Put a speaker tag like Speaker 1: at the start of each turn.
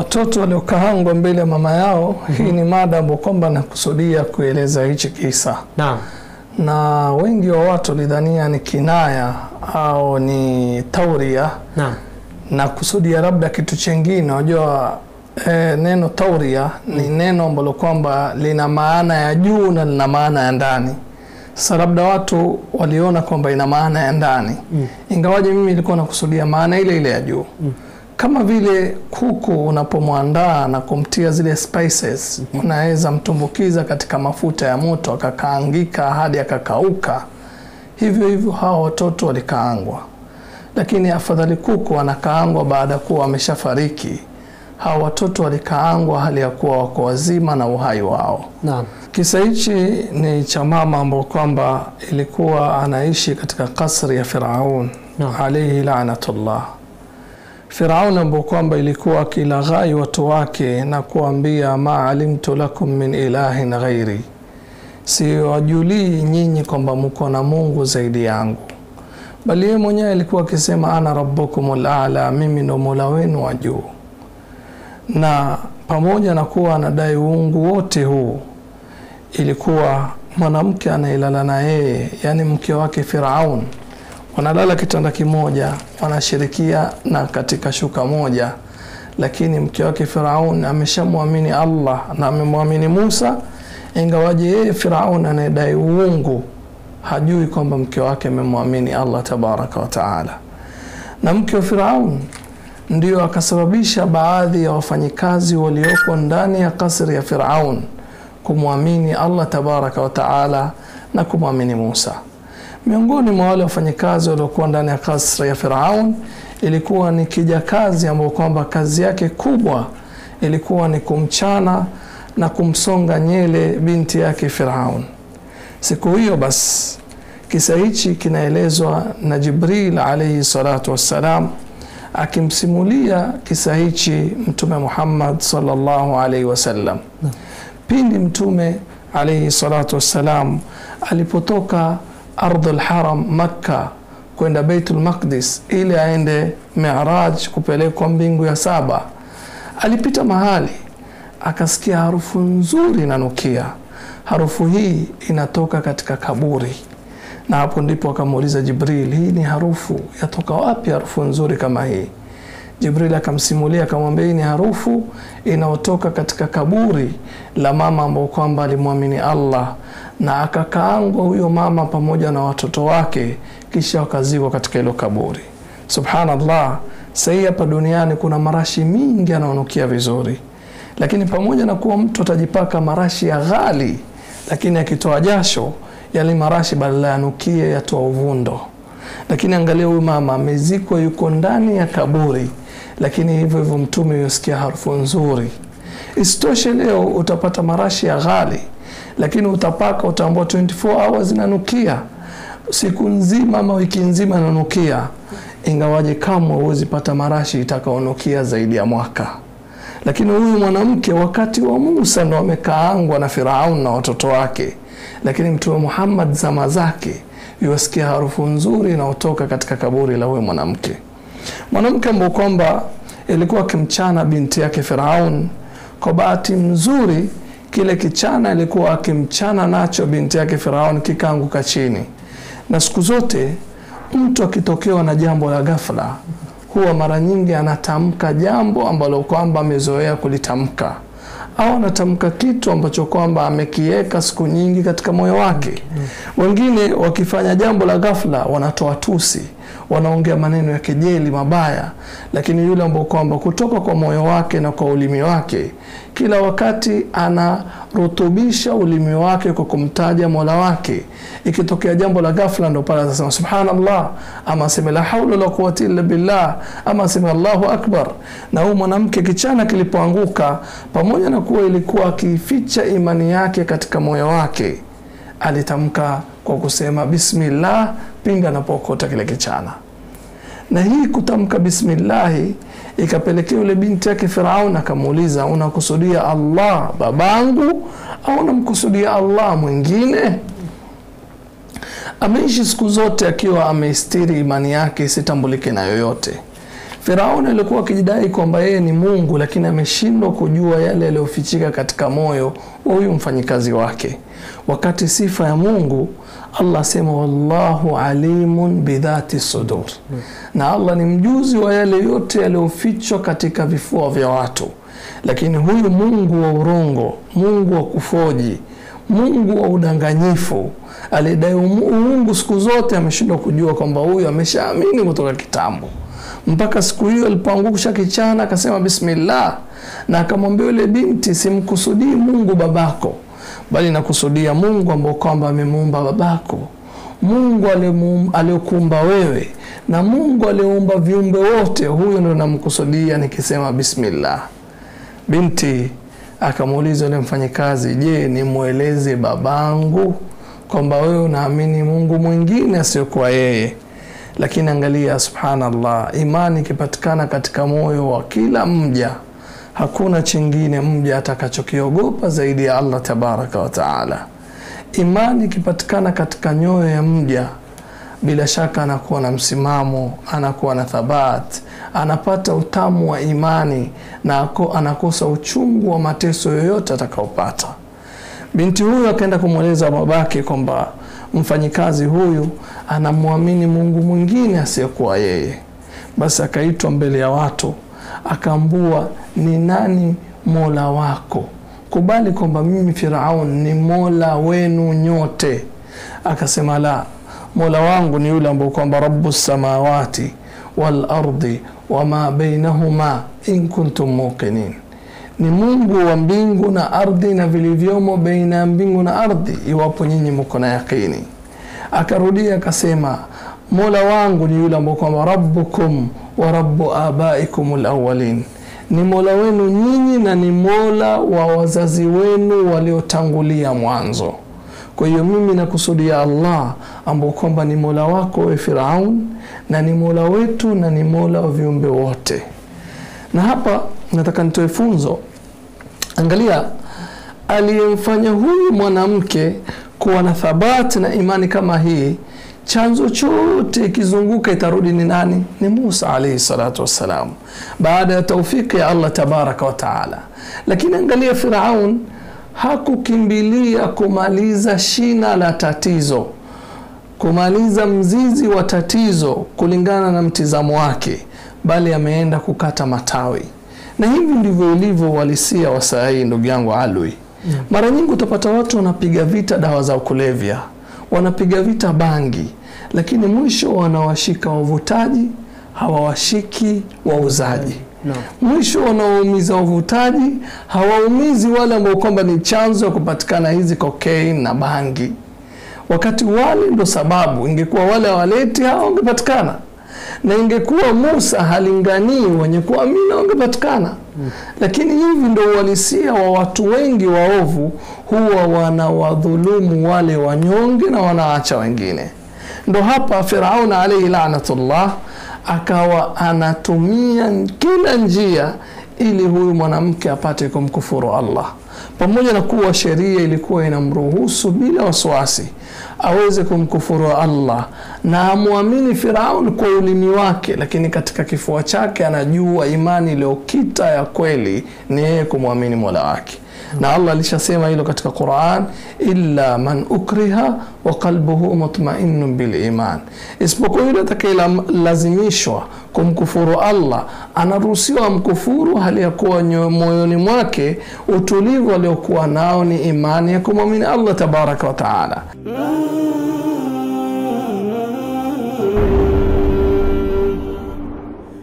Speaker 1: watoto waliokaangwa mbele ya mama yao. Hii ni mada ambayo kwamba nakusudia kueleza hichi kisa.
Speaker 2: Naam.
Speaker 1: Na wengi wa watu lidhania ni kinaya au ni tauria.
Speaker 2: Naam.
Speaker 1: Na kusudia labda kitu chengine. Unajua neno tauria ni neno ambalo kwamba lina maana ya juu na lina maana ya ndani. Sasa labda watu waliona kwamba ina maana ya ndani. Ingawaje mimi nilikuwa nakusudia maana ile ile ya juu. Kama vile kuku unapomwandaa na kumtia zile spices, unaweza mtumbukiza katika mafuta ya moto akakaangika hadi akakauka. Hivyo hivyo hawa watoto walikaangwa. Lakini afadhali kuku anakaangwa baada kuwa ameshafariki. Hawa watoto walikaangwa hali ya kuwa wako wazima na uhai wao.
Speaker 2: Naam.
Speaker 1: Kisa hichi ni cha mama ambao kwamba ilikuwa anaishi katika kasri ya Firaun. Alayhi la'natullah. Firaun ambao kwamba ilikuwa akilaghai watu wake na kuambia ma alimtu lakum min ilahin ghairi, siwajulii nyinyi kwamba mko na Mungu zaidi yangu. Bali yeye mwenyewe alikuwa akisema ana rabbukumul a'la, mimi ndo Mola wenu wa juu. Na pamoja na kuwa anadai uungu wote huu, ilikuwa mwanamke anailala na yeye, yani mke wake Firaun, wanalala kitanda kimoja, wanashirikia na katika shuka moja. Lakini mke wake Firaun ameshamwamini Allah na amemwamini Musa, ingawaje yeye Firaun anadai uungu, hajui kwamba mke wake amemwamini Allah tabaraka wa taala. Na mke wa Firaun ndio akasababisha baadhi ya wafanyikazi walioko ndani ya kasri ya Firaun kumwamini Allah tabaraka wa taala na kumwamini Musa. Miongoni mwa wale wafanyikazi waliokuwa ndani ya kasri ya Firaun ilikuwa ni kijakazi ambao kwamba kazi yake kubwa ilikuwa ni kumchana na kumsonga nyele binti yake Firaun. Siku hiyo basi kisa hichi kinaelezwa na Jibril alayhi salatu wassalam, akimsimulia kisa hichi Mtume Muhammad sallallahu alayhi wasallam. Pindi Mtume alayhi salatu wassalam alipotoka ardhul haram Makkah kwenda Baitul Maqdis ili aende Mi'raj kupelekwa mbingu ya saba, alipita mahali akasikia harufu nzuri inanukia. Harufu hii inatoka katika kaburi. Na hapo ndipo akamuuliza Jibril, hii ni harufu yatoka wapi, harufu nzuri kama hii? Jibril akamsimulia, akamwambia ni harufu inayotoka katika kaburi la mama ambao kwamba alimwamini Allah na akakaangwa huyo mama pamoja na watoto wake, kisha wakazikwa katika hilo kaburi. Subhanallah, sasa hapa duniani kuna marashi mingi yanayonukia vizuri, lakini pamoja na kuwa mtu atajipaka marashi ya ghali, lakini akitoa jasho yale marashi badala yanukie yatoa uvundo. Lakini angalia huyu mama amezikwa, yuko ndani ya kaburi, lakini hivyo hivyo Mtume yusikia harufu nzuri. Isitoshe leo utapata marashi ya ghali, lakini utapaka utaambua 24 hours inanukia, siku nzima ama wiki nzima inanukia, ingawaje kama huwezi pata marashi itakaonukia zaidi ya mwaka. Lakini huyu mwanamke wakati wa Musa ndo amekaangwa na Firaun na watoto wake, lakini Mtume Muhammad zama zake yusikia harufu nzuri inayotoka katika kaburi la huyu mwanamke. Mwanamke ambaye kwamba ilikuwa akimchana binti yake Firaun, kwa bahati nzuri kile kichana ilikuwa akimchana nacho binti yake Firaun kikaanguka chini. Na siku zote mtu akitokewa na jambo la ghafla huwa mara nyingi anatamka jambo ambalo kwamba amezoea kulitamka, au anatamka kitu ambacho kwamba amekiweka siku nyingi katika moyo wake. Wengine wakifanya jambo la ghafla wanatoa tusi, wanaongea maneno ya kejeli mabaya, lakini yule ambaye kwamba kutoka kwa moyo wake na kwa ulimi wake kila wakati anarutubisha ulimi wake kwa kumtaja Mola wake, ikitokea jambo la ghafla ndo pale atasema subhanallah, ama aseme la haula la quwwata illa billah, ama aseme Allahu akbar. Na huyu mwanamke kichana kilipoanguka, pamoja na kuwa ilikuwa akificha imani yake katika moyo wake, alitamka kwa kusema bismillah pinga anapokota kile kichana. Na hii kutamka bismillah ikapelekea yule binti yake Firaun akamuuliza, unakusudia Allah babangu au unamkusudia Allah mwingine? Ameishi siku zote akiwa ameistiri imani yake isitambulike na yoyote. Firauni alikuwa akijidai kwamba yeye ni Mungu, lakini ameshindwa kujua yale yaliyofichika katika moyo wa huyu mfanyikazi wake. Wakati sifa ya Mungu, Allah asema wallahu alimun bidhati sudur. Na Allah ni mjuzi wa yale yote yaliyofichwa katika vifua vya watu. Lakini huyu Mungu wa urongo, Mungu wa kufoji, Mungu wa udanganyifu, alidai Mungu siku zote, ameshindwa kujua kwamba huyu ameshaamini kutoka kitambo. Mpaka siku hiyo alipoangusha kichana akasema bismillah, na akamwambia yule binti, simkusudii Mungu babako, bali nakusudia Mungu ambao kwamba amemuumba babako, Mungu aliyokuumba wewe, na Mungu aliyeumba viumbe wote, huyo ndo namkusudia nikisema bismillah. Binti akamuuliza yule mfanyikazi, je, nimueleze babangu kwamba wewe unaamini Mungu mwingine asiyokuwa yeye? Lakini angalia, subhanallah, imani ikipatikana katika moyo wa kila mja, hakuna chingine mja atakachokiogopa zaidi ya Allah tabaraka wa taala. Imani ikipatikana katika nyoyo ya mja, bila shaka anakuwa na msimamo, anakuwa na thabat, anapata utamu wa imani, na anakosa uchungu wa mateso yoyote atakaopata. Binti huyu akaenda kumweleza babake kwamba mfanyikazi huyu anamwamini Mungu mwingine asiyekuwa yeye. Basi akaitwa mbele ya watu, akaambua, ni nani Mola wako? Kubali kwamba mimi Firaun ni Mola wenu nyote. Akasema, la, Mola wangu ni yule ambaye kwamba Rabbus samawati wal ardi wama bainahuma in kuntum muqinin, ni Mungu wa mbingu na ardhi na vilivyomo baina ya mbingu na ardhi, iwapo nyinyi mko na yakini. Akarudia akasema, Mola wangu ni yule ambaye kwamba Rabbukum wa Rabbu abaikumul awwalin, ni Mola wenu nyinyi na ni Mola wa wazazi wenu waliotangulia mwanzo. Kwa hiyo mimi nakusudia Allah ambao kwamba ni Mola wako we Firaun, na ni Mola wetu na ni Mola wa viumbe wote. Na hapa nataka nitoe funzo. Angalia, aliyemfanya huyu mwanamke kuwa na thabati na imani kama hii, chanzo chote kizunguka itarudi ni nani? Ni Musa alayhi salatu wassalam, baada ya taufiki ya Allah tabaraka wa taala. Lakini angalia, Firaun hakukimbilia kumaliza shina la tatizo, kumaliza mzizi wa tatizo kulingana na mtizamo wake, bali ameenda kukata matawi. Na hivi ndivyo ilivyo uhalisia wa saa hii, ndugu yangu Alwi. Mara nyingi utapata watu wanapiga vita dawa za kulevya, wanapiga vita bangi, lakini mwisho wanawashika wavutaji, hawawashiki wauzaji. Mwisho wanaumiza wavutaji, hawaumizi wale ambao kwamba ni chanzo ya kupatikana hizi cocaine na bangi. Wakati wale ndo sababu, ingekuwa wale waleti hao wangepatikana. Na ingekuwa Musa halinganii, wenye kuamini wangepatikana. Lakini hivi ndo uhalisia wa watu wengi waovu, huwa wanawadhulumu wale wanyonge na wanaacha wengine. Ndo hapa Firaun alayhi la'natullah akawa anatumia kila njia ili huyu mwanamke apate kumkufuru Allah. Pamoja na kuwa sheria ilikuwa inamruhusu bila wasiwasi aweze kumkufuru Allah na amwamini Firaun kwa ulimi wake, lakini katika kifua chake anajua imani iliyokita ya kweli ni yeye kumwamini Mola wake. Na Allah alishasema hilo katika Qur'an, illa man ukriha wa qalbuhu mutma'innun bil iman, isipokuwa yule atakayelazimishwa kumkufuru Allah anaruhusiwa mkufuru hali ya kuwa moyoni mwake utulivu aliokuwa nao ni imani ya kumwamini Allah tabaraka wa taala.